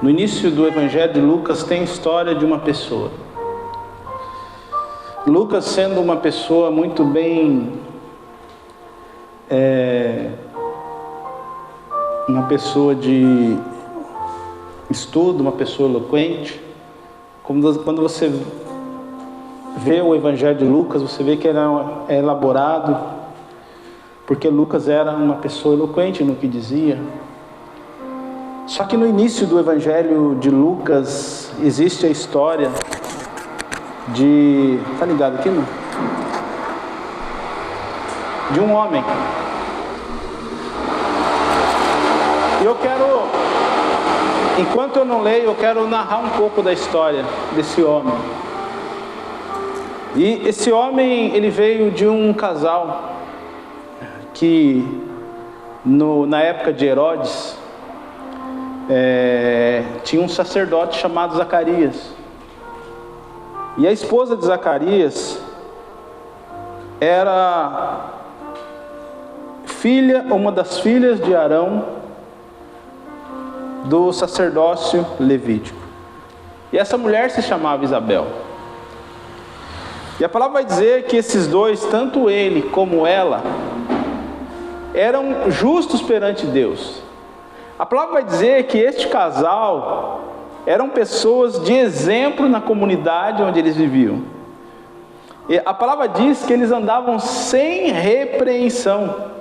No início do Evangelho de Lucas tem a história de uma pessoa. Lucas, sendo uma pessoa muito bem, uma pessoa de estudo, uma pessoa eloquente, quando você vê o Evangelho de Lucas, você vê que ele é elaborado, porque Lucas era uma pessoa eloquente no que dizia. Só que no início do Evangelho de Lucas existe a história de... Tá ligado aqui, não? De um homem. E eu quero, enquanto eu não leio, eu quero narrar um pouco da história desse homem. E esse homem, ele veio de um casal que na época de Herodes tinha um sacerdote chamado Zacarias. E a esposa de Zacarias era uma das filhas de Arão, do sacerdócio levítico. E essa mulher se chamava Isabel. E a palavra vai dizer que esses dois, tanto ele como ela, eram justos perante Deus. A palavra vai dizer que este casal eram pessoas de exemplo na comunidade onde eles viviam. E a palavra diz que eles andavam sem repreensão.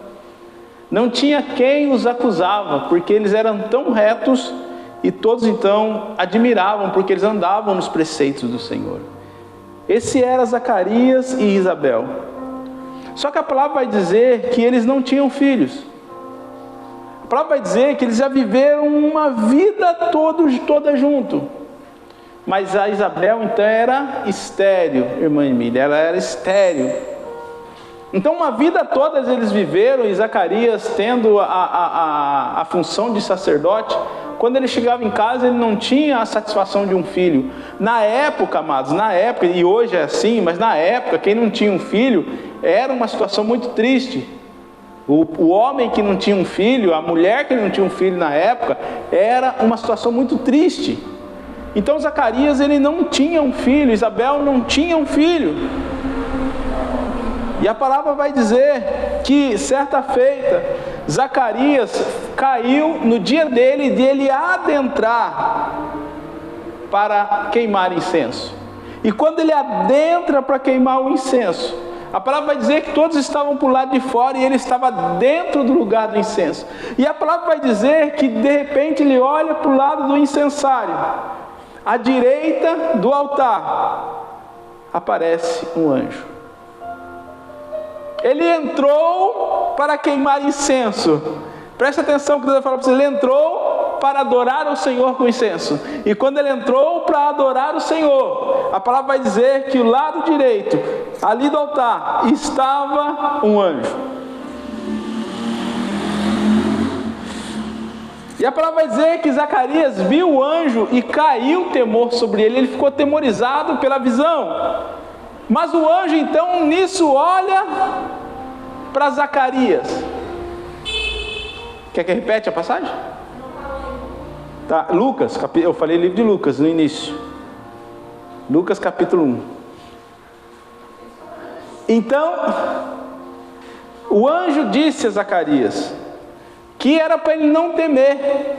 Não tinha quem os acusava, porque eles eram tão retos e todos então admiravam, porque eles andavam nos preceitos do Senhor. Esse era Zacarias e Isabel. Só que a palavra vai dizer que eles não tinham filhos. A palavra vai dizer que eles já viveram uma vida toda junto. Mas a Isabel então era estéril, irmã Emília, ela era estéril. Então uma vida toda eles viveram, e Zacarias tendo a função de sacerdote. Quando ele chegava em casa, ele não tinha a satisfação de um filho. Na época, amados, e hoje é assim, mas na época, quem não tinha um filho, era uma situação muito triste. O homem que não tinha um filho, a mulher que não tinha um filho na época, era uma situação muito triste. Então Zacarias, ele não tinha um filho, Isabel não tinha um filho. E a palavra vai dizer que certa feita, Zacarias caiu no dia dele de ele adentrar para queimar incenso. E quando ele adentra para queimar o incenso, a palavra vai dizer que todos estavam para o lado de fora e ele estava dentro do lugar do incenso. E a palavra vai dizer que de repente ele olha para o lado do incensário. À direita do altar aparece um anjo. Ele entrou para queimar incenso. Presta atenção que Deus vai falar para você. Ele entrou para adorar o Senhor com incenso. E quando ele entrou para adorar o Senhor, a palavra vai dizer que o lado direito, ali do altar, estava um anjo. E a palavra vai dizer que Zacarias viu o anjo e caiu temor sobre ele. Ele ficou atemorizado pela visão. Mas o anjo então nisso olha para Zacarias. Quer que eu repete a passagem? Tá, Lucas, eu falei livro de Lucas no início. Lucas capítulo 1. Então, o anjo disse a Zacarias que era para ele não temer.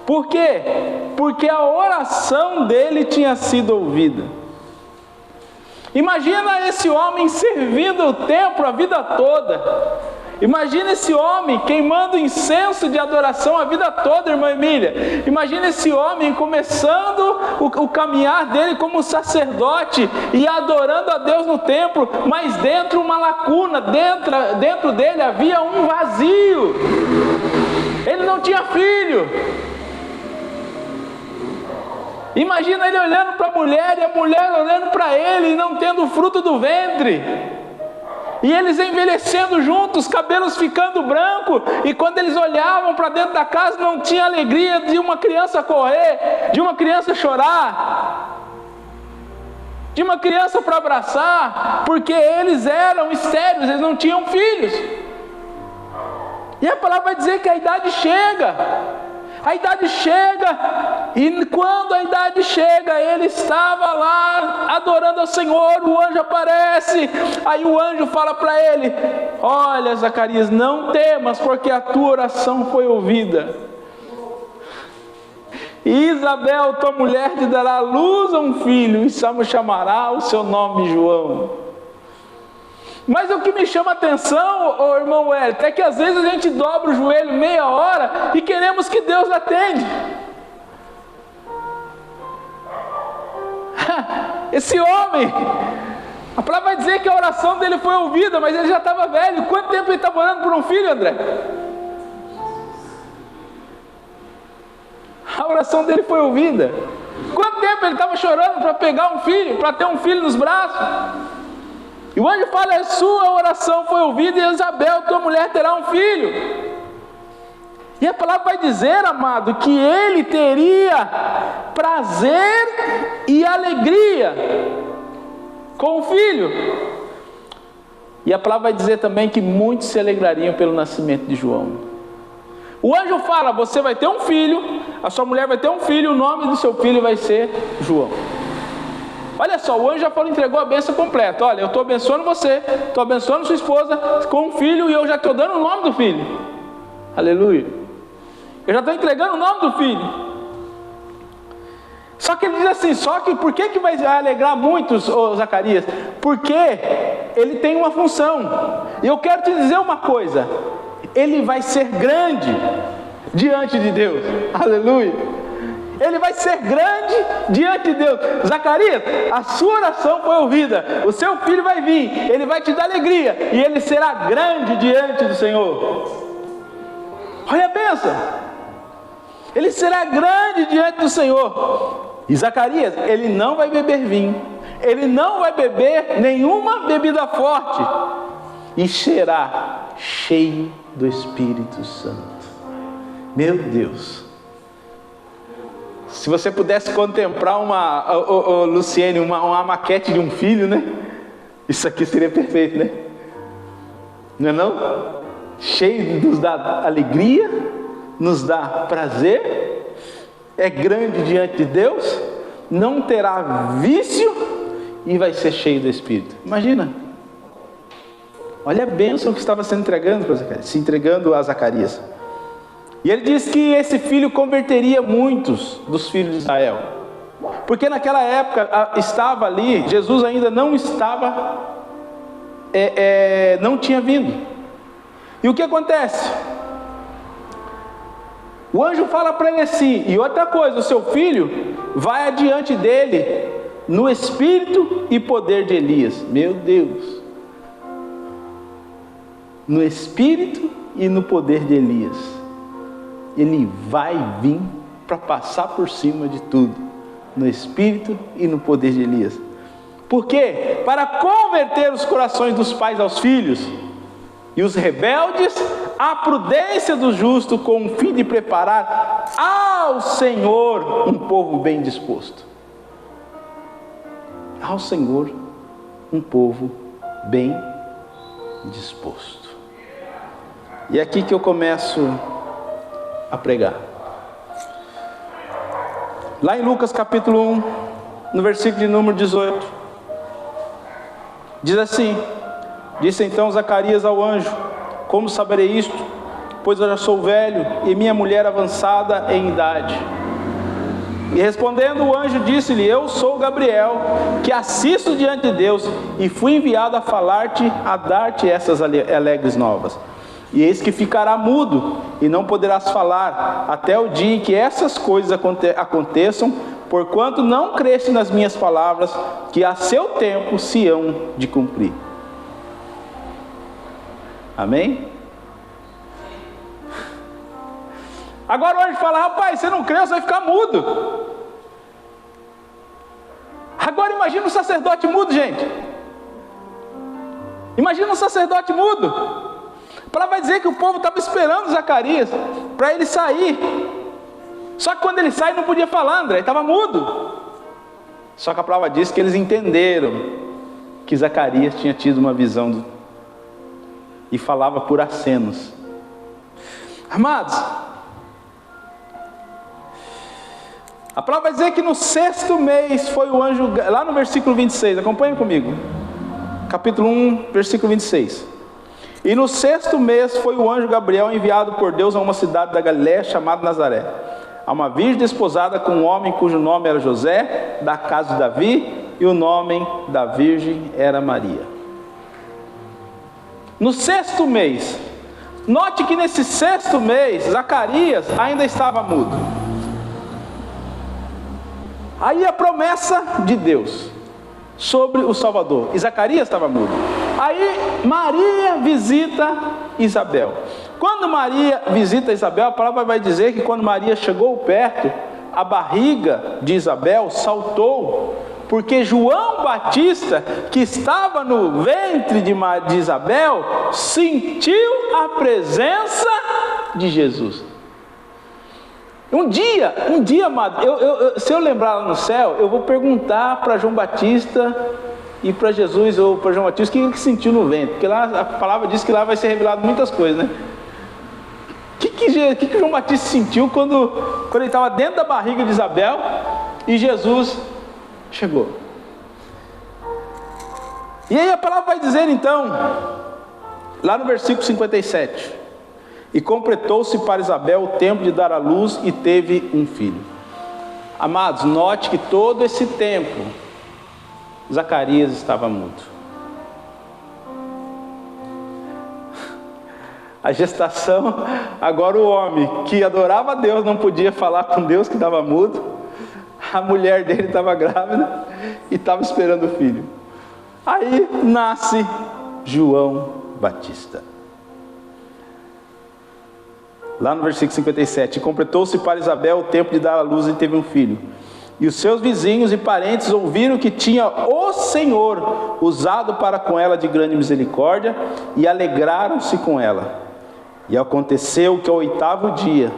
Por quê? Porque a oração dele tinha sido ouvida. Imagina esse homem servindo o templo a vida toda. Imagina esse homem queimando incenso de adoração a vida toda, irmã Emília. Imagina esse homem começando o caminhar dele como sacerdote e adorando a Deus no templo, mas dentro uma lacuna, dentro dele havia um vazio. Ele não tinha filho. Imagina ele olhando para a mulher e a mulher olhando para ele e não tendo o fruto do ventre. E eles envelhecendo juntos, cabelos ficando brancos. E quando eles olhavam para dentro da casa, não tinha alegria de uma criança correr, de uma criança chorar, de uma criança para abraçar, porque eles eram estéreis, eles não tinham filhos. E a palavra vai dizer que a idade chega. A idade chega, e quando a idade chega, ele estava lá adorando ao Senhor, o anjo aparece, aí o anjo fala para ele: olha, Zacarias, não temas, porque a tua oração foi ouvida. E Isabel, tua mulher, te dará à luz a um filho, e chamará o seu nome João. Mas o que me chama a atenção, irmão Wellington, é que às vezes a gente dobra o joelho meia hora e queremos que Deus atende. Esse homem, a palavra vai dizer que a oração dele foi ouvida, mas ele já estava velho. Quanto tempo ele estava orando por um filho, André? A oração dele foi ouvida. Quanto tempo ele estava chorando para pegar um filho, para ter um filho nos braços? E o anjo fala: a sua oração foi ouvida, e Isabel, tua mulher, terá um filho. E a palavra vai dizer, amado, que ele teria prazer e alegria com o filho. E a palavra vai dizer também que muitos se alegrariam pelo nascimento de João. O anjo fala: você vai ter um filho, a sua mulher vai ter um filho, o nome do seu filho vai ser João. Olha só, o anjo já falou, entregou a bênção completa. Olha, eu estou abençoando você, estou abençoando sua esposa com um filho, e eu já estou dando o nome do filho. Aleluia. Eu já estou entregando o nome do filho. Só que ele diz assim: só que por que vai alegrar muitos, Zacarias? Porque ele tem uma função. E eu quero te dizer uma coisa: ele vai ser grande diante de Deus. Aleluia. Ele vai ser grande diante de Deus. Zacarias, a sua oração foi ouvida. O seu filho vai vir, ele vai te dar alegria, e ele será grande diante do Senhor. Olha a bênção. Ele será grande diante do Senhor. E Zacarias, ele não vai beber vinho, ele não vai beber nenhuma bebida forte, e será cheio do Espírito Santo. Meu Deus. Se você pudesse contemplar Luciene, uma maquete de um filho, né? Isso aqui seria perfeito, né? Não é não? Cheio, nos dá alegria, nos dá prazer, é grande diante de Deus, não terá vício e vai ser cheio do Espírito. Imagina. Olha a bênção que estava se entregando a Zacarias. E ele diz que esse filho converteria muitos dos filhos de Israel. Porque naquela época estava ali, Jesus ainda não estava, não tinha vindo. E o que acontece? O anjo fala para ele assim, e outra coisa, o seu filho vai adiante dele no espírito e poder de Elias. Meu Deus! No espírito e no poder de Elias. Ele vai vir para passar por cima de tudo, no espírito e no poder de Elias. Por quê? Para converter os corações dos pais aos filhos, e os rebeldes à prudência do justo, com o fim de preparar ao Senhor um povo bem disposto. Ao Senhor um povo bem disposto. E é aqui que eu começo a pregar. Lá em Lucas capítulo 1, no versículo de número 18, diz assim: disse então Zacarias ao anjo: como saberei isto? Pois eu já sou velho e minha mulher avançada em idade. E respondendo o anjo disse-lhe: eu sou Gabriel, que assisto diante de Deus, e fui enviado a falar-te, a dar-te essas alegres novas. E eis que ficará mudo, e não poderás falar, até o dia em que essas coisas aconteçam, porquanto não creste nas minhas palavras, que a seu tempo se hão de cumprir. Amém? Agora o anjo fala: rapaz, você não crê, você vai ficar mudo. Agora imagina um sacerdote mudo, gente. Imagina um sacerdote mudo. A palavra vai dizer que o povo estava esperando Zacarias para ele sair. Só que quando ele sai não podia falar, André, ele estava mudo. Só que a palavra diz que eles entenderam que Zacarias tinha tido uma visão e falava por acenos. Amados, A palavra vai dizer que no 6º mês foi o anjo, lá no versículo 26, acompanhe comigo, capítulo 1, versículo 26. E no 6º mês foi o anjo Gabriel enviado por Deus a uma cidade da Galiléia chamada Nazaré, a uma virgem desposada com um homem cujo nome era José, da casa de Davi, e o nome da virgem era Maria. No 6º mês, note que nesse 6º mês, Zacarias ainda estava mudo. Aí a promessa de Deus sobre o Salvador, e Zacarias estava mudo. Aí Maria visita Isabel. Quando Maria visita Isabel, a palavra vai dizer que quando Maria chegou perto, a barriga de Isabel saltou, porque João Batista, que estava no ventre de Isabel, sentiu a presença de Jesus. Um dia, amado, se eu lembrar lá no céu, eu vou perguntar para João Batista e para Jesus, ou para João Batista, o que ele sentiu no ventre, porque lá a palavra diz que lá vai ser revelado muitas coisas, né? O que João Batista sentiu quando ele estava dentro da barriga de Isabel e Jesus chegou? E aí a palavra vai dizer então, lá no versículo 57, e completou-se para Isabel o tempo de dar à luz e teve um filho. Amados, note que todo esse tempo Zacarias estava mudo. A gestação, agora o homem que adorava a Deus não podia falar com Deus, que estava mudo. A mulher dele estava grávida e estava esperando o filho. Aí nasce João Batista. Lá no versículo 57, e completou-se para Isabel o tempo de dar à luz e teve um filho. E os seus vizinhos e parentes ouviram que tinha o Senhor usado para com ela de grande misericórdia, e alegraram-se com ela. E aconteceu que ao 8º dia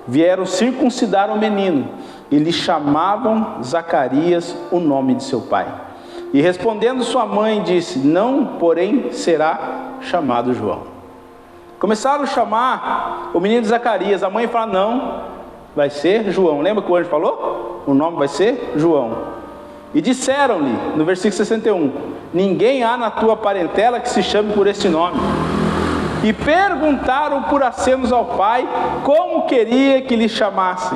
vieram circuncidar o menino, e lhe chamavam Zacarias, o nome de seu pai. E respondendo sua mãe disse: não, porém será chamado João. Começaram a chamar o menino de Zacarias. A mãe fala: não, vai ser João. Lembra que o anjo falou? O nome vai ser João. E disseram-lhe, no versículo 61, ninguém há na tua parentela que se chame por este nome. E perguntaram por acenos ao pai como queria que lhe chamasse.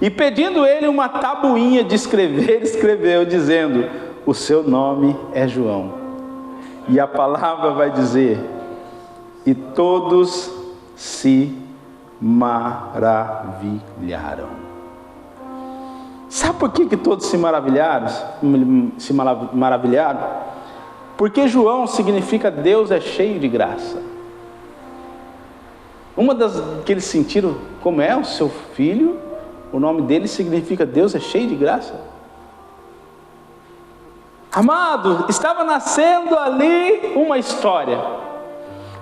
E pedindo ele uma tabuinha de escrever, escreveu, dizendo: o seu nome é João. E a palavra vai dizer: e todos se maravilharam. Sabe por que todos se maravilharam? Porque João significa Deus é cheio de graça. Uma das que eles sentiram, como é o seu filho, o nome dele significa Deus é cheio de graça. Amado, estava nascendo ali uma história,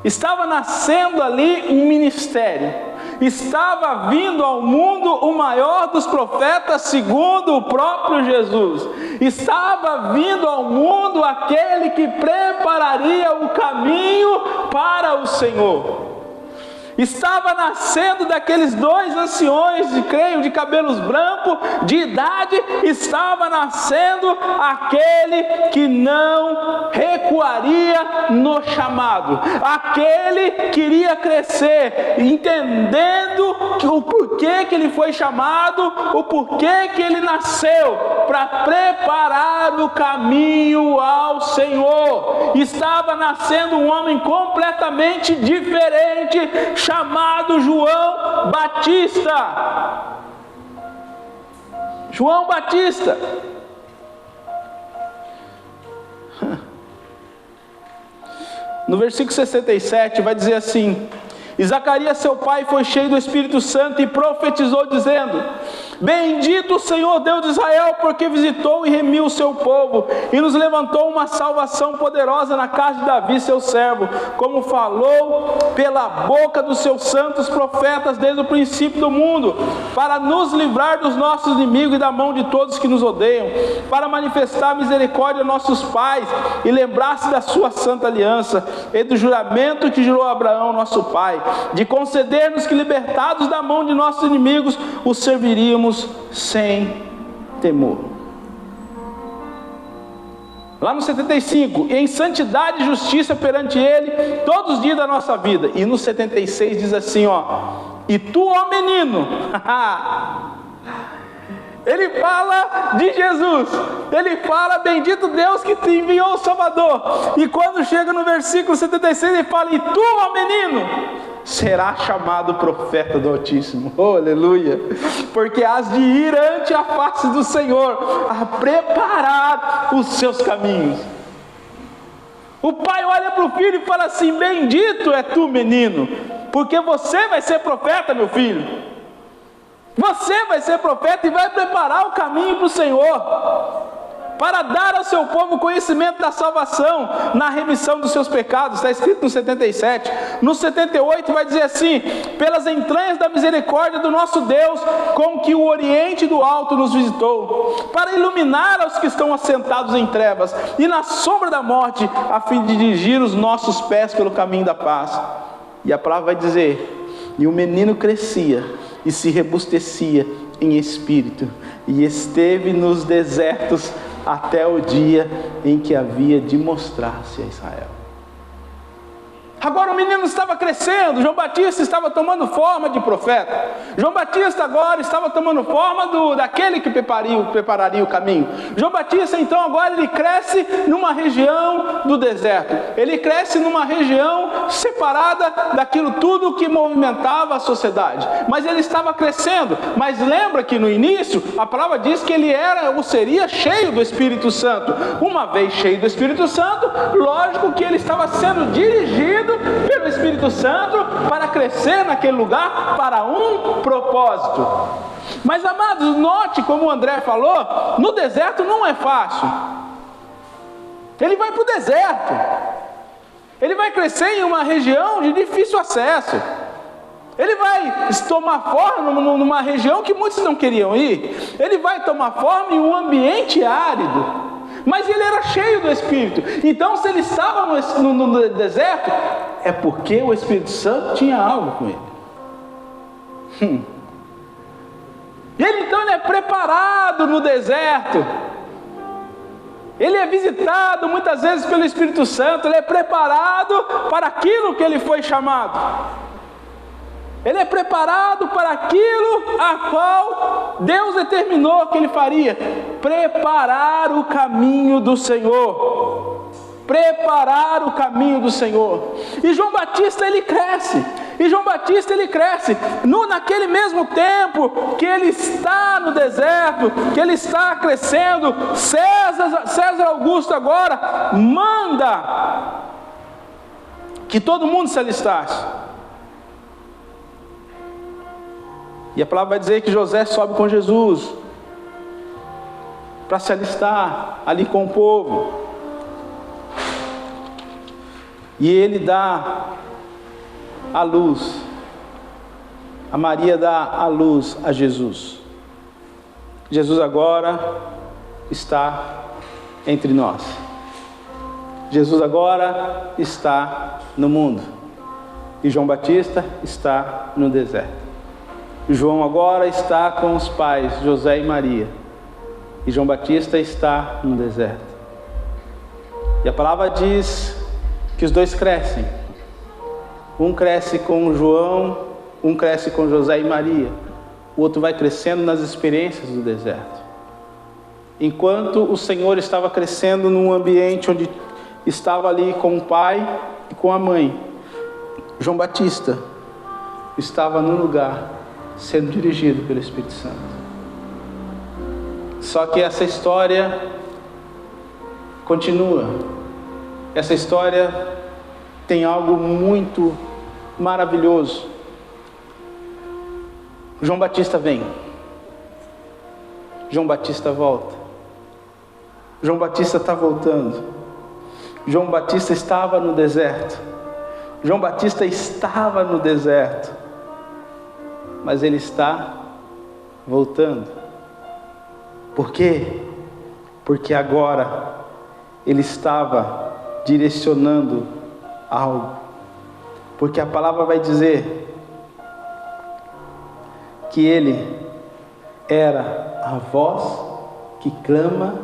estava nascendo ali um ministério, estava vindo ao mundo o maior dos profetas segundo o próprio Jesus, estava vindo ao mundo aquele que prepararia o caminho para o Senhor. Estava nascendo daqueles dois anciões, creio, de cabelos brancos, de idade, estava nascendo aquele que não recuaria no chamado, aquele que iria crescer, entendendo o porquê que ele foi chamado, o porquê que ele nasceu, para preparar o caminho ao Senhor. Estava nascendo um homem completamente diferente, chamado João Batista. João Batista. No versículo 67 vai dizer assim: e Zacarias seu pai foi cheio do Espírito Santo e profetizou dizendo: bendito o Senhor Deus de Israel, porque visitou e remiu o seu povo, e nos levantou uma salvação poderosa na casa de Davi seu servo, como falou pela boca dos seus santos profetas desde o princípio do mundo, para nos livrar dos nossos inimigos e da mão de todos que nos odeiam, para manifestar misericórdia a nossos pais, e lembrar-se da sua santa aliança, e do juramento que jurou a Abraão nosso pai, de conceder-nos que, libertados da mão de nossos inimigos, os serviríamos sem temor. Lá no 75, em santidade e justiça perante Ele todos os dias da nossa vida. E no 76 diz assim, e tu, ó menino, ele fala de Jesus, ele fala, bendito Deus que te enviou o Salvador. E quando chega no versículo 76, ele fala, e tu, ó menino, será chamado profeta do Altíssimo. Oh, aleluia! Porque has de ir ante a face do Senhor, a preparar os seus caminhos. O pai olha para o filho e fala assim, bendito é tu, menino, porque você vai ser profeta, meu filho. Você vai ser profeta e vai preparar o caminho para o Senhor, para dar ao seu povo conhecimento da salvação, na remissão dos seus pecados. Está escrito no 77. No 78 vai dizer assim, pelas entranhas da misericórdia do nosso Deus, com que o oriente do alto nos visitou, para iluminar aos que estão assentados em trevas, e na sombra da morte, a fim de dirigir os nossos pés pelo caminho da paz. E a palavra vai dizer, e o menino crescia, e se robustecia em espírito, e esteve nos desertos até o dia em que havia de mostrar-se a Israel. Agora o menino estava crescendo, João Batista estava tomando forma de profeta. João Batista agora estava tomando forma daquele que prepararia o caminho. João Batista então agora ele cresce numa região do deserto. Ele cresce numa região separada daquilo tudo que movimentava a sociedade. Mas ele estava crescendo. Mas lembra que no início a palavra diz que ele seria cheio do Espírito Santo. Uma vez cheio do Espírito Santo, lógico que ele estava sendo dirigido pelo Espírito Santo para crescer naquele lugar para um propósito. Mas amados, note como o André falou, no deserto não é fácil. Ele vai para o deserto, ele vai crescer em uma região de difícil acesso, ele vai tomar forma numa região que muitos não queriam ir, ele vai tomar forma em um ambiente árido. Mas ele era cheio do Espírito. Então se ele estava no deserto, é porque o Espírito Santo tinha algo com ele. Ele então é preparado no deserto. Ele é visitado muitas vezes pelo Espírito Santo. Ele é preparado para aquilo que ele foi chamado. Ele é preparado para aquilo a qual Deus determinou que ele faria. Preparar o caminho do Senhor. Preparar o caminho do Senhor. E João Batista ele cresce. Naquele mesmo tempo que ele está no deserto, que ele está crescendo, César Augusto agora manda que todo mundo se alistasse. E a palavra vai dizer que José sobe com Jesus para se alistar ali com o povo. E ele dá a luz, a Maria dá a luz a Jesus. Jesus agora está entre nós. Jesus agora está no mundo. E João Batista está no deserto. João agora está com os pais, José e Maria. E João Batista está no deserto. E a palavra diz que os dois crescem. Um cresce com João, um cresce com José e Maria. O outro vai crescendo nas experiências do deserto. Enquanto o Senhor estava crescendo num ambiente onde estava ali com o pai e com a mãe, João Batista estava num lugar sendo dirigido pelo Espírito Santo. Só que essa história continua. Essa história tem algo muito maravilhoso. João Batista vem. João Batista volta. João Batista está voltando. João Batista estava no deserto. João Batista estava no deserto. Mas ele está voltando. Por quê? Porque agora ele estava direcionando algo. Porque a palavra vai dizer que ele era a voz que clama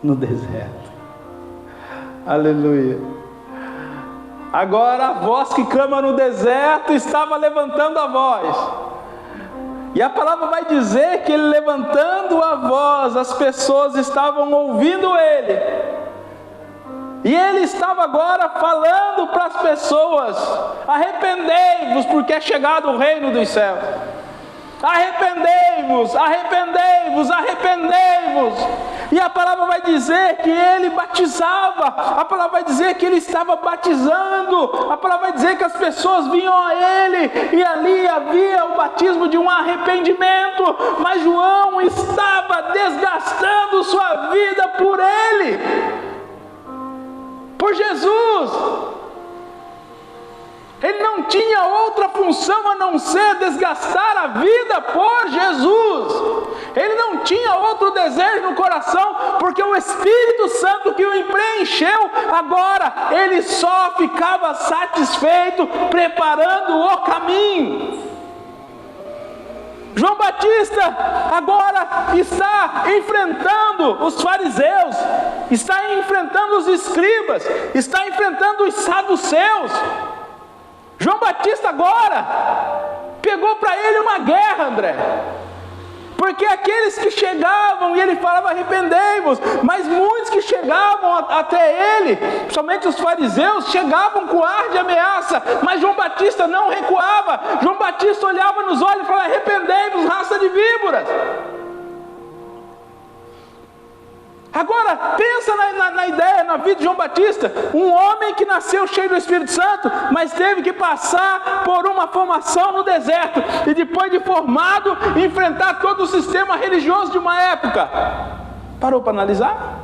no deserto. Aleluia. Agora a voz que clama no deserto estava levantando a voz. E a palavra vai dizer que ele levantando a voz, as pessoas estavam ouvindo ele. E ele estava agora falando para as pessoas: arrependei-vos, porque é chegado o reino dos céus. Arrependei-vos, arrependei-vos, arrependei-vos. E a palavra vai dizer que ele batizava, a palavra vai dizer que ele estava batizando, a palavra vai dizer que as pessoas vinham a ele, e ali havia o batismo de um arrependimento, mas João estava desgastando sua vida por ele, por Jesus. Ele não tinha outra função a não ser desgastar a vida por Jesus. Ele não tinha outro desejo no coração, porque o Espírito Santo que o preencheu, agora ele só ficava satisfeito preparando o caminho. João Batista agora está enfrentando os fariseus, está enfrentando os escribas, está enfrentando os saduceus. João Batista agora pegou para ele uma guerra, André, porque aqueles que chegavam, e ele falava arrependei-vos, mas muitos que chegavam até ele, somente os fariseus, chegavam com ar de ameaça, mas João Batista não recuava. João Batista olhava nos olhos e falava: arrependei-vos, raça de víboras. Agora, pensa na ideia, na vida de João Batista, um homem que nasceu cheio do Espírito Santo, mas teve que passar por uma formação no deserto, e depois de formado, enfrentar todo o sistema religioso de uma época. Parou para analisar?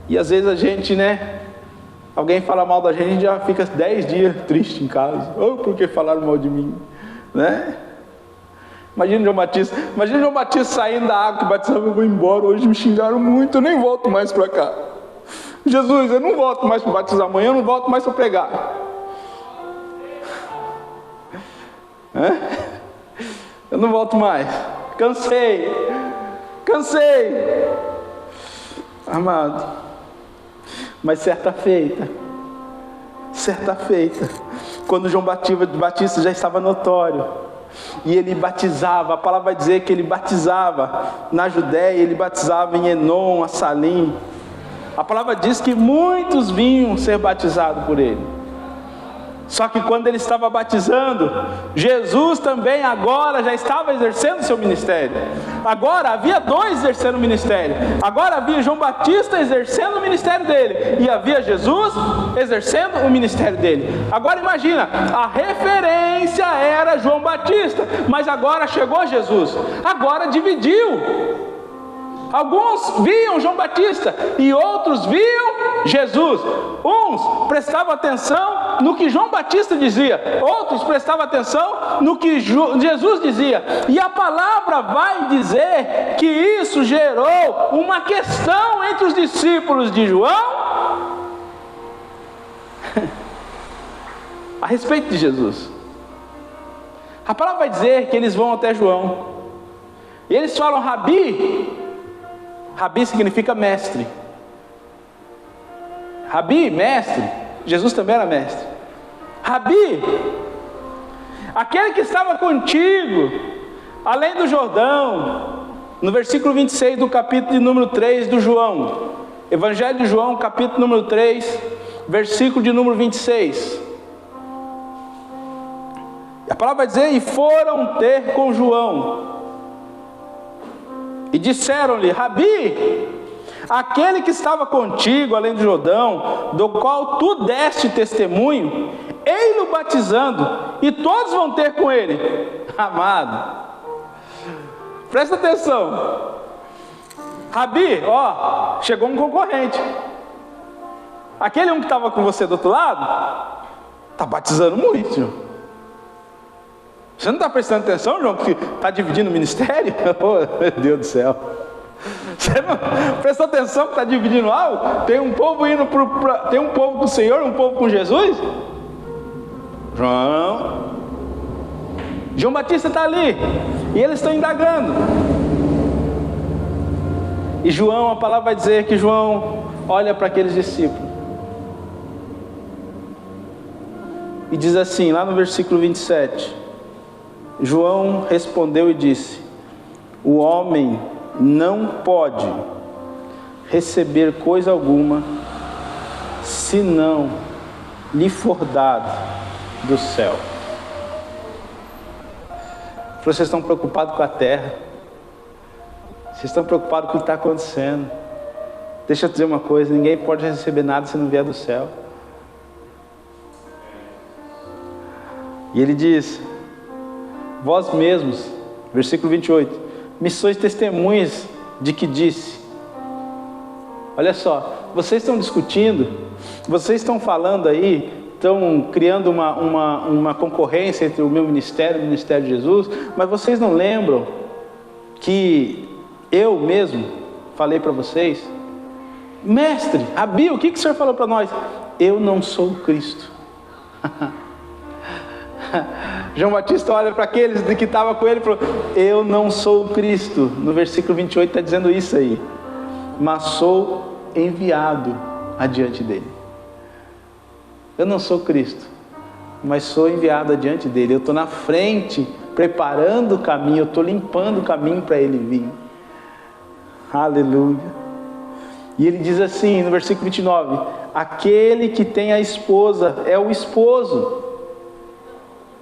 E às vezes a gente, alguém fala mal da gente, já fica 10 dias triste em casa. Oh, porque falaram mal de mim, Imagina João Batista saindo da água que batizava: eu vou embora, hoje me xingaram muito, eu nem volto mais para cá. Jesus, eu não volto mais para batizar amanhã, eu não volto mais para pregar. Eu não volto mais, cansei. Amado, mas certa feita, quando João Batista já estava notório, e ele batizava, a palavra vai dizer que ele batizava na Judéia, ele batizava em Enom, a Salim. A palavra diz que muitos vinham ser batizados por ele. Só que quando ele estava batizando, Jesus também agora já estava exercendo seu ministério. Agora havia dois exercendo o ministério. Agora havia João Batista exercendo o ministério dele, e havia Jesus exercendo o ministério dele. Agora imagina, a referência era João Batista, mas agora chegou Jesus. Agora dividiu. Alguns viam João Batista e outros viam Jesus. Uns prestavam atenção no que João Batista dizia, outros prestavam atenção no que Jesus dizia. E a palavra vai dizer que isso gerou uma questão entre os discípulos de João a respeito de Jesus. A palavra vai dizer que eles vão até João e eles falam: Rabi. Rabi significa mestre. Rabi, mestre. Jesus também era mestre. Rabi, aquele que estava contigo, além do Jordão, no versículo 26 do capítulo de número 3 do João, Evangelho de João, capítulo número 3, versículo de número 26. A palavra vai dizer: e foram ter com João, e disseram-lhe: Rabi, aquele que estava contigo além do Jordão, do qual tu deste testemunho, ei-lo batizando, e todos vão ter com ele. Amado, presta atenção. Rabi, chegou um concorrente. Aquele que estava com você do outro lado, está batizando muito, João. Você não está prestando atenção, João, que está dividindo o ministério? Oh, meu Deus do céu. Você não prestou atenção que está dividindo algo? Tem um povo indo tem um povo com o Senhor, um povo com Jesus? João Batista está ali, e eles estão indagando. E João, a palavra vai dizer que João olha para aqueles discípulos e diz assim, lá no versículo 27, João respondeu e disse: o homem não pode receber coisa alguma se não lhe for dado do céu. Vocês estão preocupados com a terra, vocês estão preocupados com o que está acontecendo. Deixa eu te dizer uma coisa, ninguém pode receber nada se não vier do céu. E ele diz: vós mesmos, versículo 28, me sois testemunhas de que disse. Olha só, vocês estão discutindo, vocês estão falando aí, estão criando uma concorrência entre o meu ministério e o ministério de Jesus, mas vocês não lembram que eu mesmo falei para vocês? Mestre, Rabi, o que o senhor falou para nós? Eu não sou o Cristo. João Batista olha para aqueles que estavam com ele e falou: eu não sou o Cristo. No versículo 28 está dizendo isso aí. Mas sou enviado adiante dele. Eu não sou Cristo, mas sou enviado adiante dele. Eu estou na frente, preparando o caminho, eu estou limpando o caminho para ele vir. Aleluia. E ele diz assim no versículo 29, aquele que tem a esposa é o esposo.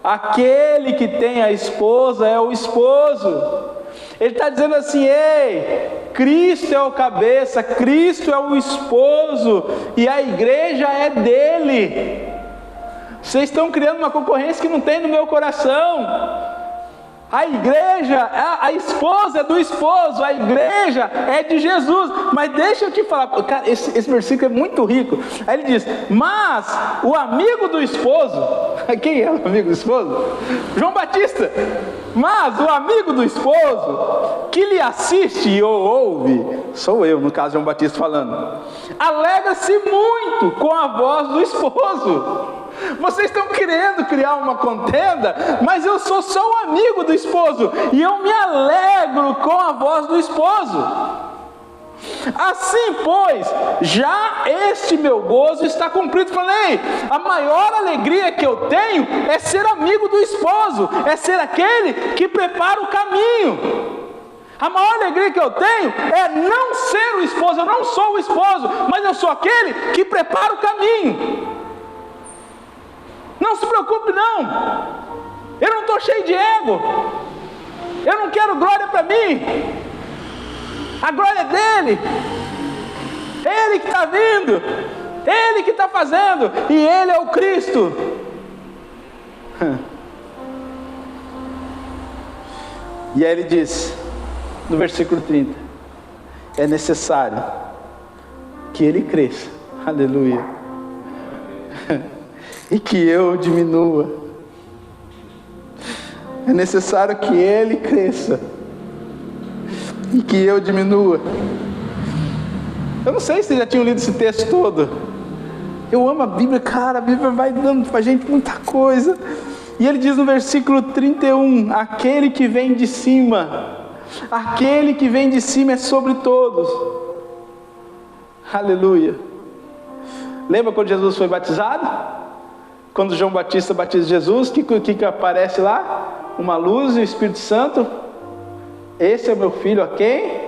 Aquele que tem a esposa é o esposo. Ele está dizendo assim: ei, Cristo é o cabeça, Cristo é o esposo, e a igreja é dele. Vocês estão criando uma concorrência que não tem no meu coração. A igreja, a esposa é do esposo, a igreja é de Jesus. Mas deixa eu te falar, cara, esse versículo é muito rico. Aí ele diz: mas o amigo do esposo, quem é o amigo do esposo? João Batista. Mas o amigo do esposo, que lhe assiste ou ouve, sou eu, no caso João Batista falando, alegra-se muito com a voz do esposo. Vocês estão querendo criar uma contenda, mas eu sou só o amigo do esposo, e eu me alegro com a voz do esposo. Assim, pois, já este meu gozo está cumprido. Falei, a maior alegria que eu tenho é ser amigo do esposo, é ser aquele que prepara o caminho. A maior alegria que eu tenho é não ser o esposo, eu não sou o esposo, mas eu sou aquele que prepara o caminho. Não se preocupe não, eu não estou cheio de ego, eu não quero glória para mim, a glória é dele, ele que está vindo, ele que está fazendo, e ele é o Cristo. E aí ele diz, no versículo 30, é necessário que ele cresça, aleluia, e que eu diminua. É necessário que ele cresça e que eu diminua. Eu não sei se vocês já tinham lido esse texto todo. Eu amo a Bíblia, cara, a Bíblia vai dando pra gente muita coisa. E ele diz no versículo 31, aquele que vem de cima, aquele que vem de cima é sobre todos. Aleluia. Lembra quando Jesus foi batizado? Quando João Batista batiza Jesus, o que aparece lá? Uma luz e o Espírito Santo. Esse é o meu filho a quem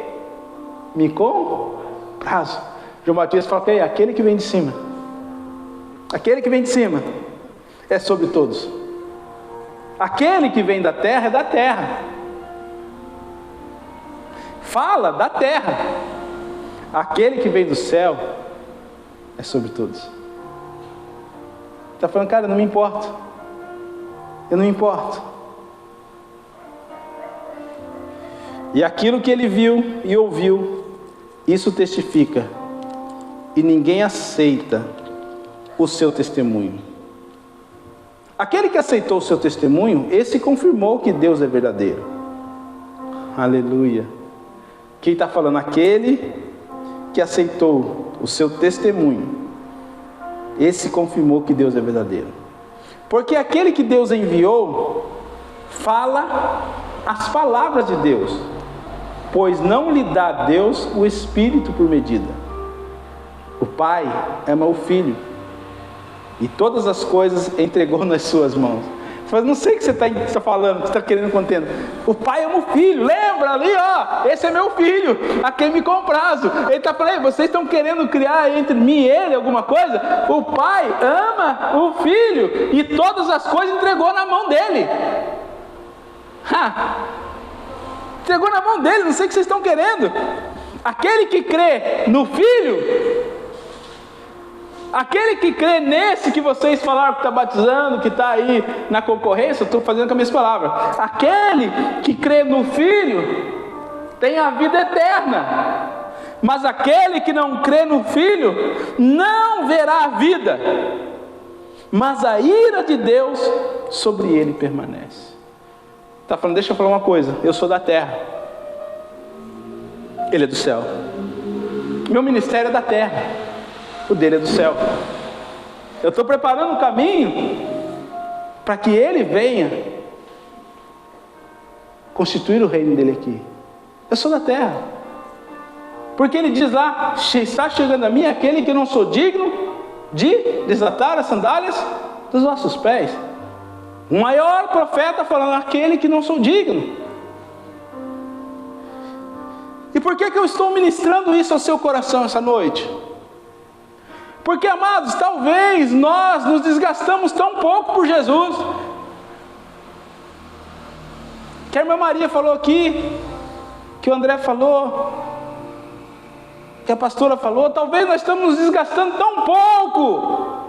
me comprazo. João Batista fala: ok, aquele que vem de cima, aquele que vem de cima é sobre todos. Aquele que vem da terra é da terra, fala da terra. Aquele que vem do céu é sobre todos. Está falando, cara, eu não me importo, eu não me importo. E aquilo que ele viu e ouviu, isso testifica, e ninguém aceita o seu testemunho. Aquele que aceitou o seu testemunho, esse confirmou que Deus é verdadeiro. Aleluia. Quem está falando? Aquele que aceitou o seu testemunho, esse confirmou que Deus é verdadeiro. Porque aquele que Deus enviou fala as palavras de Deus. pois não lhe dá Deus o Espírito por medida. O Pai ama o Filho, e todas as coisas entregou nas suas mãos. Você fala, não sei o que você está falando, que você está querendo contender. O Pai ama o Filho, lembra ali, ó, esse é meu filho, a quem me comprazo. Ele está falando, vocês estão querendo criar entre mim e ele alguma coisa? O Pai ama o Filho, e todas as coisas entregou na mão dele. Entregou na mão dele, não sei o que vocês estão querendo. Aquele que crê no Filho, aquele que crê nesse que vocês falaram que está batizando, que está aí na concorrência, eu estou fazendo com as minhas palavras. Aquele que crê no Filho tem a vida eterna, mas aquele que não crê no Filho não verá a vida, mas a ira de Deus sobre ele permanece. Está falando, deixa eu falar uma coisa, eu sou da terra, ele é do céu. Meu ministério é da terra, o dele é do céu. Eu estou preparando o caminho para que ele venha constituir o reino dele aqui. Eu sou da terra, porque ele diz lá, está chegando a mim aquele que não sou digno de desatar as sandálias dos vossos pés. O maior profeta falando, aquele que não sou digno. E por que eu estou ministrando isso ao seu coração essa noite? Porque, amados, talvez nós nos desgastamos tão pouco por Jesus. Que a irmã Maria falou aqui, que o André falou, que a pastora falou, talvez nós estamos nos desgastando tão pouco.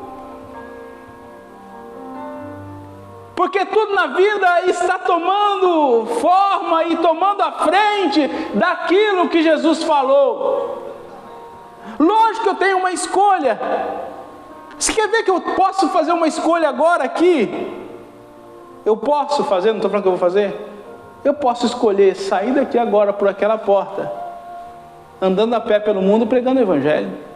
Porque tudo na vida está tomando forma e tomando a frente daquilo que Jesus falou. Lógico que eu tenho uma escolha. Você quer ver que eu posso fazer uma escolha agora aqui? Eu posso fazer, não estou falando que eu vou fazer. Eu posso escolher sair daqui agora por aquela porta, andando a pé pelo mundo pregando o Evangelho.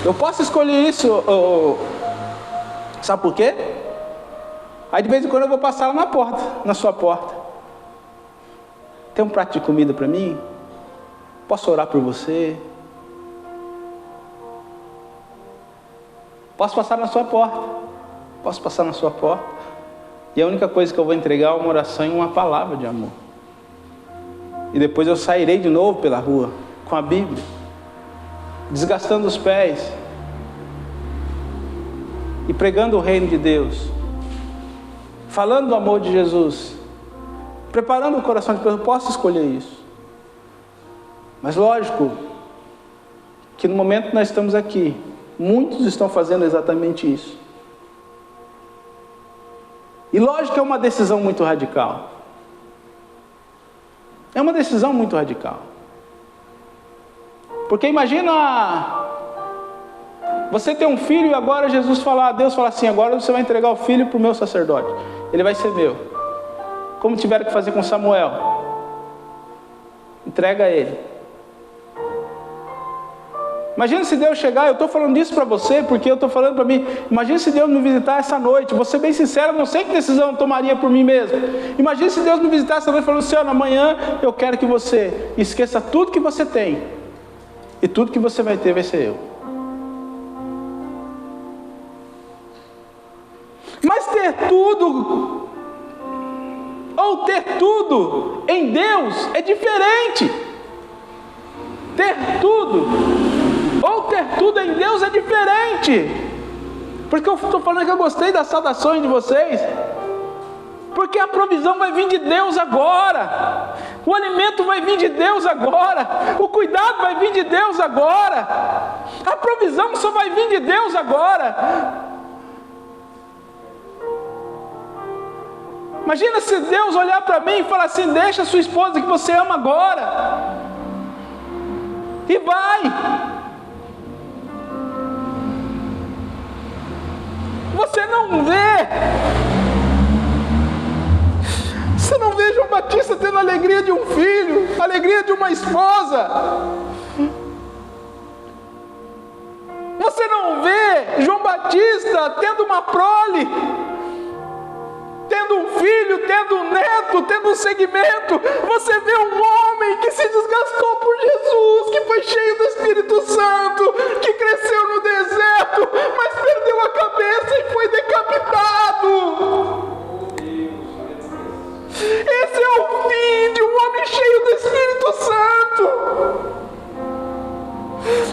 Eu posso escolher isso, sabe por quê? Aí de vez em quando eu vou passar lá na porta, na sua porta. Tem um prato de comida para mim? Posso orar por você? Posso passar na sua porta? Posso passar na sua porta? E a única coisa que eu vou entregar é uma oração e uma palavra de amor. E depois eu sairei de novo pela rua, com a Bíblia, desgastando os pés e pregando o reino de Deus, falando do amor de Jesus, preparando o coração de pessoas. Eu posso escolher isso, mas lógico que no momento que nós estamos aqui, muitos estão fazendo exatamente isso, e lógico que é uma decisão muito radical. É uma decisão muito radical. Porque imagina você ter um filho e agora Jesus falar, Deus fala assim, agora você vai entregar o filho para o meu sacerdote, ele vai ser meu. Como tiveram que fazer com Samuel, entrega ele. Imagina se Deus chegar, eu estou falando isso para você, porque eu estou falando para mim, imagina se Deus me visitar essa noite, vou ser bem sincero, eu não sei que decisão eu tomaria por mim mesmo. Imagina se Deus me visitar essa noite e falar, Luciano, amanhã eu quero que você esqueça tudo que você tem, e tudo que você vai ter vai ser eu. Mas ter tudo, ou ter tudo em Deus é diferente. Ter tudo, ou ter tudo em Deus é diferente. Porque eu estou falando que eu gostei das saudações de vocês, porque a provisão vai vir de Deus agora, o alimento vai vir de Deus agora, o cuidado vai vir de Deus agora, a provisão só vai vir de Deus agora. Imagina se Deus olhar para mim e falar assim, deixa a sua esposa que você ama agora, e vai. Você não vê João Batista tendo a alegria de um filho, a alegria de uma esposa. Você não vê João Batista tendo uma prole, tendo tendo um filho, tendo um neto, tendo um segmento. Você vê um homem que se desgastou por Jesus, que foi cheio do Espírito Santo, que cresceu no deserto, mas perdeu a cabeça e foi decapitado. Esse é o fim de um homem cheio do Espírito Santo.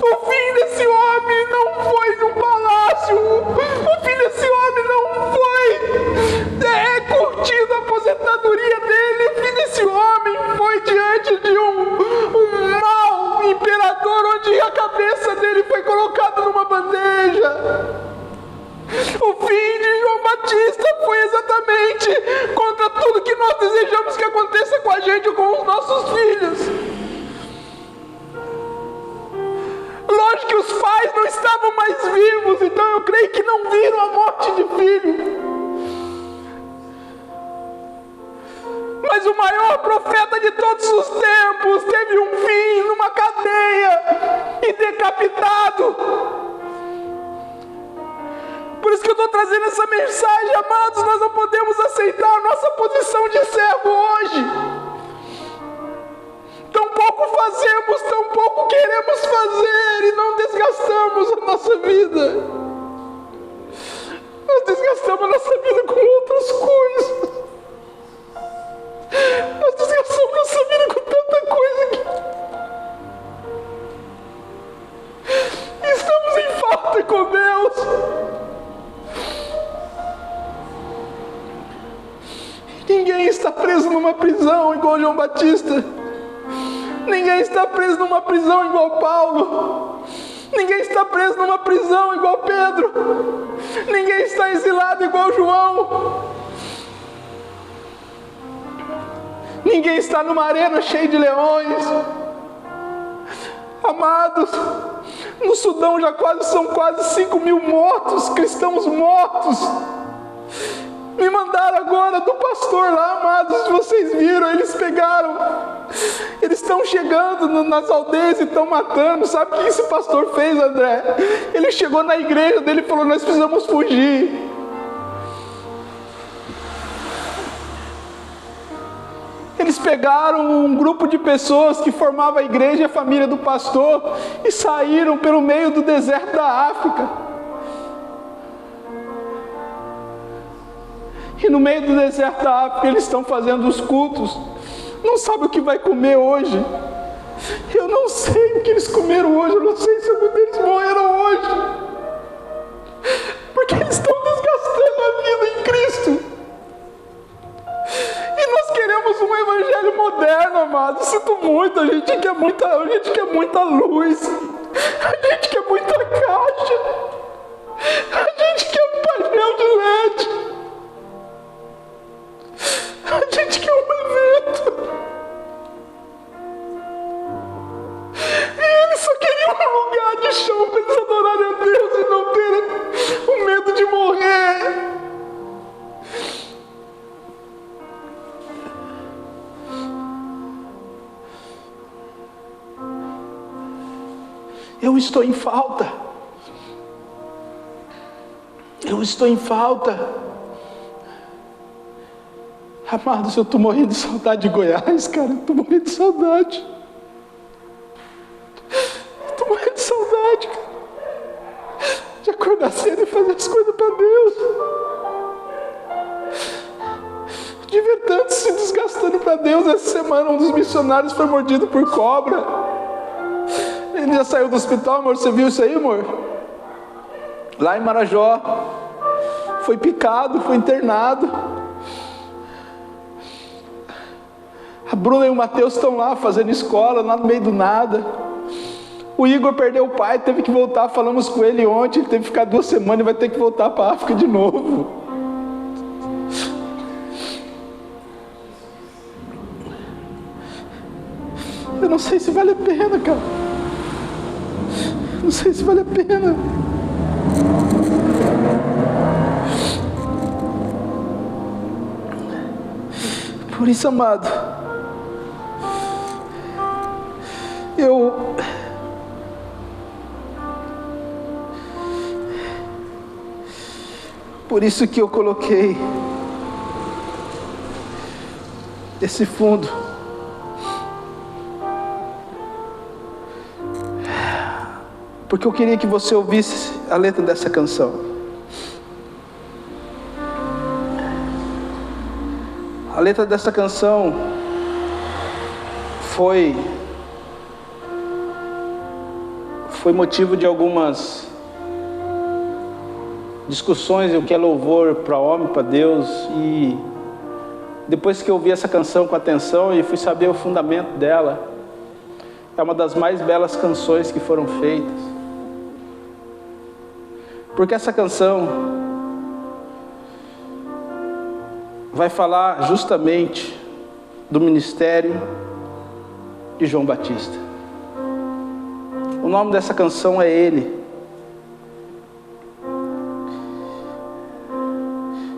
O fim desse homem não foi num palácio. O fim desse homem não foi curtindo a aposentadoria dele. O fim desse homem foi diante de um mau imperador, onde a cabeça dele foi colocada numa bandeja. O fim de João Batista foi exatamente contra tudo que nós desejamos que aconteça com a gente ou com os nossos filhos. Lógico que os pais não estavam mais vivos, então eu creio que não viram a morte de filho. Mas o maior profeta de todos os tempos teve um fim numa cadeia e decapitado. Por isso que eu estou trazendo essa mensagem, amados. Nós não podemos aceitar a nossa posição de servo hoje. Tão pouco fazemos, tão pouco queremos fazer e não desgastamos a nossa vida. Nós desgastamos a nossa vida com outras coisas. Nós desgastamos a nossa vida com tanta coisa que estamos em falta com Deus. Ninguém está preso numa prisão igual João Batista. Ninguém está preso numa prisão igual Paulo. Ninguém está preso numa prisão igual Pedro. Ninguém está exilado igual João. Ninguém está numa arena cheia de leões. Amados, no Sudão já são quase 5.000 mortos, cristãos mortos. Me mandaram agora do pastor lá, amados, vocês viram, eles estão chegando nas aldeias e estão matando. Sabe o que esse pastor fez, André? Ele chegou na igreja dele e falou: nós precisamos fugir. Eles pegaram um grupo de pessoas que formava a igreja e a família do pastor e saíram pelo meio do deserto da África. E no meio do deserto da África eles estão fazendo os cultos. Não sabe o que vai comer hoje. Eu não sei o que eles comeram hoje. Eu não sei se algum deles morreram hoje. Porque eles estão desgastando a vida em Cristo. E nós queremos um evangelho moderno, amado. Sinto muito, a gente quer muita luz. A gente quer muita caixa. A gente quer um painel de LED. A gente quer um evento. E eles só queriam um lugar de chão para eles adorarem a Deus e não terem o medo de morrer. Eu estou em falta. Eu estou em falta. Amados, eu estou morrendo de saudade de Goiás, cara. Eu estou morrendo de saudade. Estou morrendo de saudade, cara. De acordar cedo e fazer as coisas para Deus. De ver tanto se desgastando para Deus. Essa semana um dos missionários foi mordido por cobra. Ele já saiu do hospital, amor. Você viu isso aí, amor? Lá em Marajó. Foi picado, foi internado. A Bruna e o Mateus estão lá fazendo escola, lá no meio do nada. O Igor perdeu o pai, teve que voltar. Falamos com ele ontem, ele teve que ficar 2 semanas e vai ter que voltar para a África de novo. Eu não sei se vale a pena, cara. Não sei se vale a pena. Por isso, amado, por isso que eu coloquei esse fundo. Porque eu queria que você ouvisse a letra dessa canção. A letra dessa canção foi motivo de algumas discussões, o que é louvor para homem, para Deus. E depois que eu ouvi essa canção com atenção e fui saber o fundamento dela, é uma das mais belas canções que foram feitas. Porque essa canção vai falar justamente do ministério de João Batista. O nome dessa canção é Ele.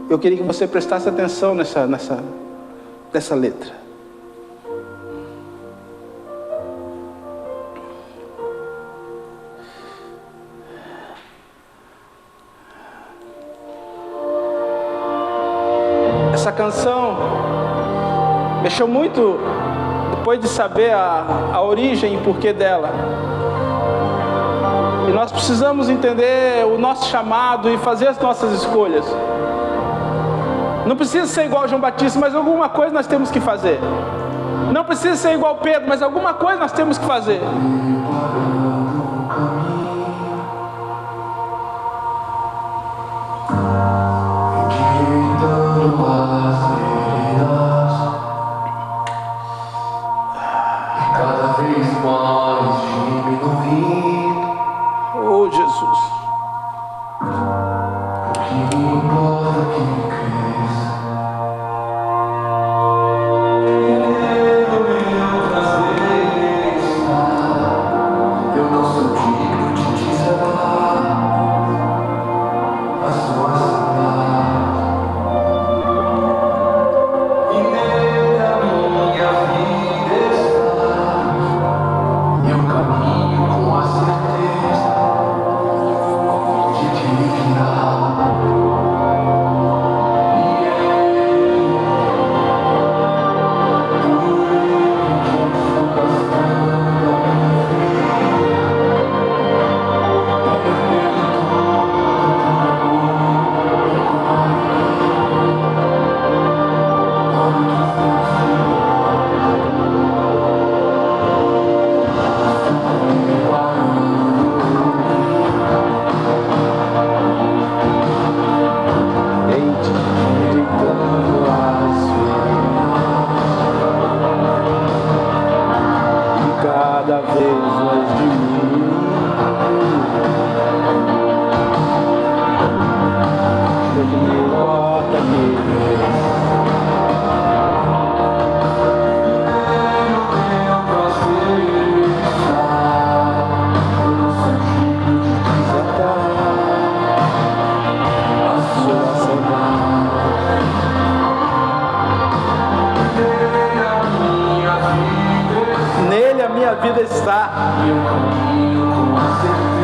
Eu queria que você prestasse atenção nessa letra. Essa canção mexeu muito depois de saber a origem e porquê dela. E nós precisamos entender o nosso chamado e fazer as nossas escolhas. Não precisa ser igual João Batista, mas alguma coisa nós temos que fazer. Não precisa ser igual Pedro, mas alguma coisa nós temos que fazer. Oh, Jesus.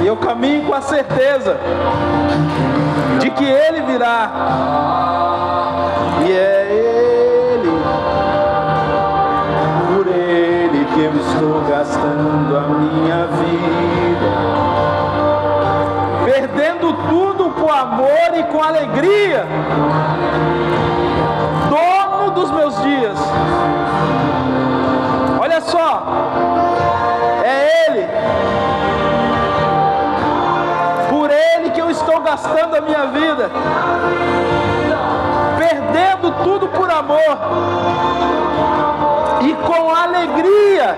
E eu caminho com a certeza de que Ele virá. E é Ele, por Ele que eu estou gastando a minha vida, perdendo tudo por amor e com alegria, dono dos meus dias. Olha só, é Ele, por Ele que eu estou gastando a minha vida, perdendo tudo por amor e com alegria.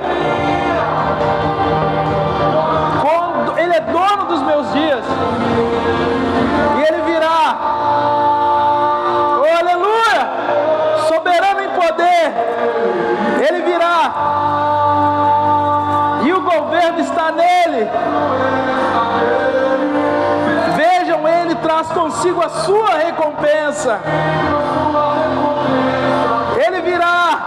Ele é dono dos meus dias e Ele virá. Oh, aleluia! Soberano em poder, Ele virá. E o governo está nele. Vejam, Ele traz consigo a sua recompensa. Ele virá.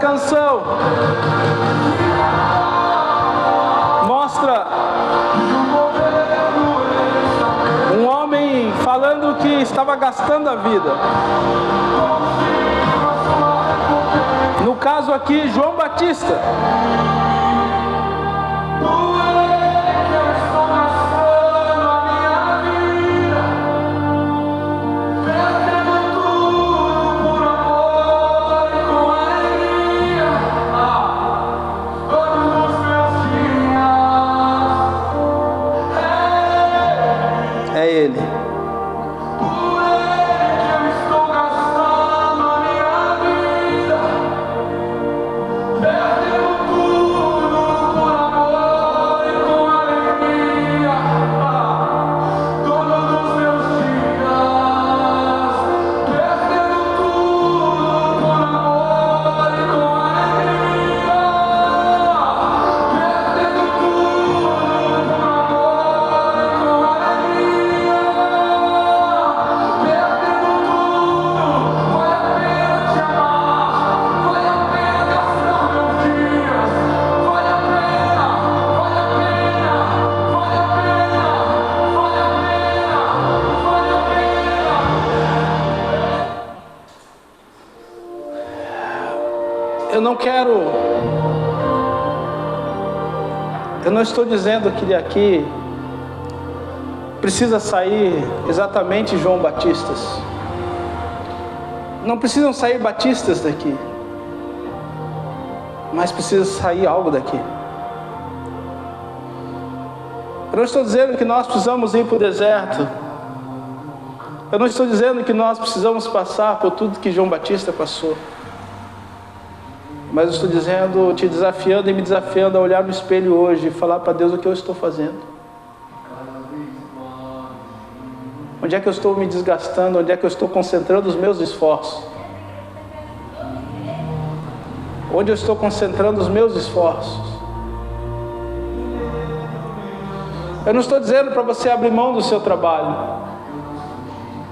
canção mostra um homem falando que estava gastando a vida. No caso aqui, João Batista. É ele. Eu não estou dizendo que daqui precisa sair exatamente João Batistas. Não precisam sair batistas daqui, mas precisa sair algo daqui. Eu não estou dizendo que nós precisamos ir para o deserto. Eu não estou dizendo que nós precisamos passar por tudo que João Batista passou. Mas eu estou dizendo, te desafiando e me desafiando a olhar no espelho hoje e falar para Deus o que eu estou fazendo. Onde é que eu estou me desgastando? Onde é que eu estou concentrando os meus esforços? Onde eu estou concentrando os meus esforços? Eu não estou dizendo para você abrir mão do seu trabalho.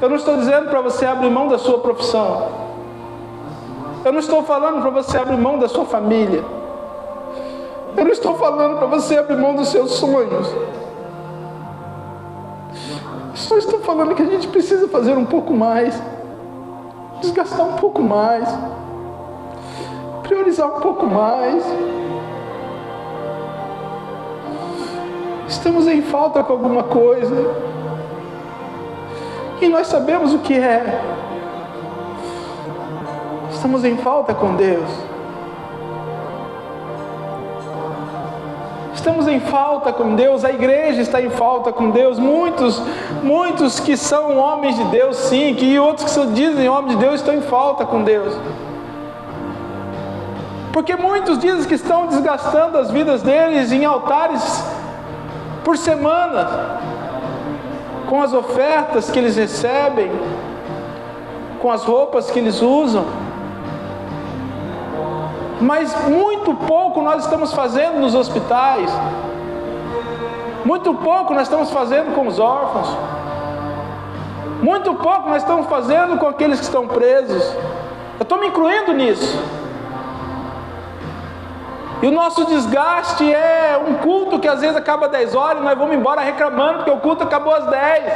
Eu não estou dizendo para você abrir mão da sua profissão. Eu não estou falando para você abrir mão da sua família. Eu não estou falando para você abrir mão dos seus sonhos. Só estou falando que a gente precisa fazer um pouco mais, desgastar um pouco mais, priorizar um pouco mais. Estamos em falta com alguma coisa e nós sabemos o que é. Estamos em falta com Deus. Estamos em falta com Deus. A igreja está em falta com Deus. Muitos que são homens de Deus, sim, que outros que se dizem homens de Deus estão em falta com Deus. Porque muitos dizem que estão desgastando as vidas deles em altares por semana, com as ofertas que eles recebem, com as roupas que eles usam. Mas muito pouco nós estamos fazendo nos hospitais. Muito pouco nós estamos fazendo com os órfãos. Muito pouco nós estamos fazendo com aqueles que estão presos. Eu estou me incluindo nisso. E o nosso desgaste é um culto que às vezes acaba às 10 horas e nós vamos embora reclamando porque o culto acabou às 10.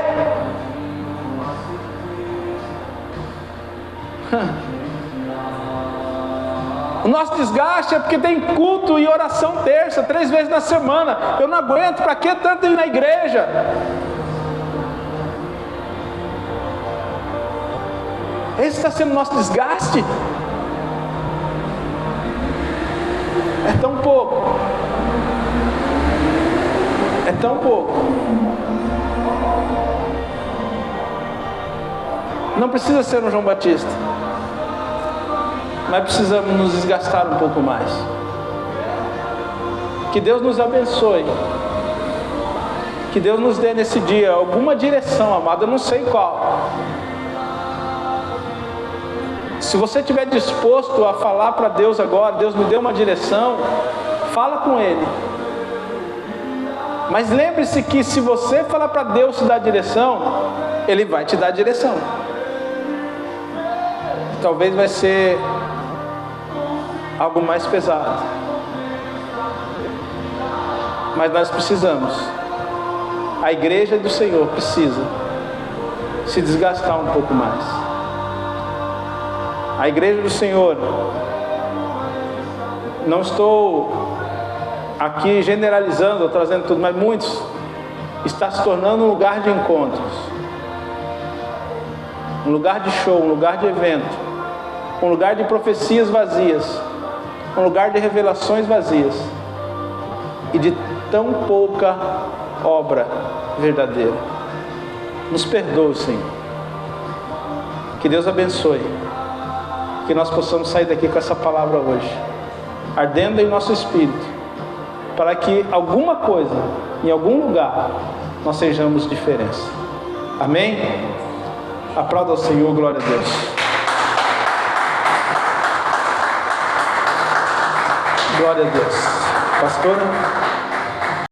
O nosso desgaste é porque tem culto e oração terça, 3 vezes na semana. Eu não aguento, para que tanto ir na igreja? Esse está sendo o nosso desgaste? É tão pouco. É tão pouco. Não precisa ser um João Batista, mas precisamos nos desgastar um pouco mais. Que Deus nos abençoe. Que Deus nos dê nesse dia alguma direção, amado, eu não sei qual. Se você estiver disposto a falar para Deus agora, Deus me deu uma direção, fala com Ele. Mas lembre-se que se você falar para Deus te dar direção, Ele vai te dar direção. Talvez vai ser algo mais pesado. Mas nós precisamos, a igreja do Senhor precisa se desgastar um pouco mais. A igreja do Senhor, não estou aqui generalizando ou trazendo tudo, mas muitos, está se tornando um lugar de encontros, um lugar de show, um lugar de evento, um lugar de profecias vazias, um lugar de revelações vazias e de tão pouca obra verdadeira. Nos perdoe, Senhor. Que Deus abençoe. Que nós possamos sair daqui com essa palavra hoje, ardendo em nosso espírito, para que alguma coisa, em algum lugar, nós sejamos diferença. Amém? Aplauda ao Senhor, glória a Deus. Glória a Deus. Pastora?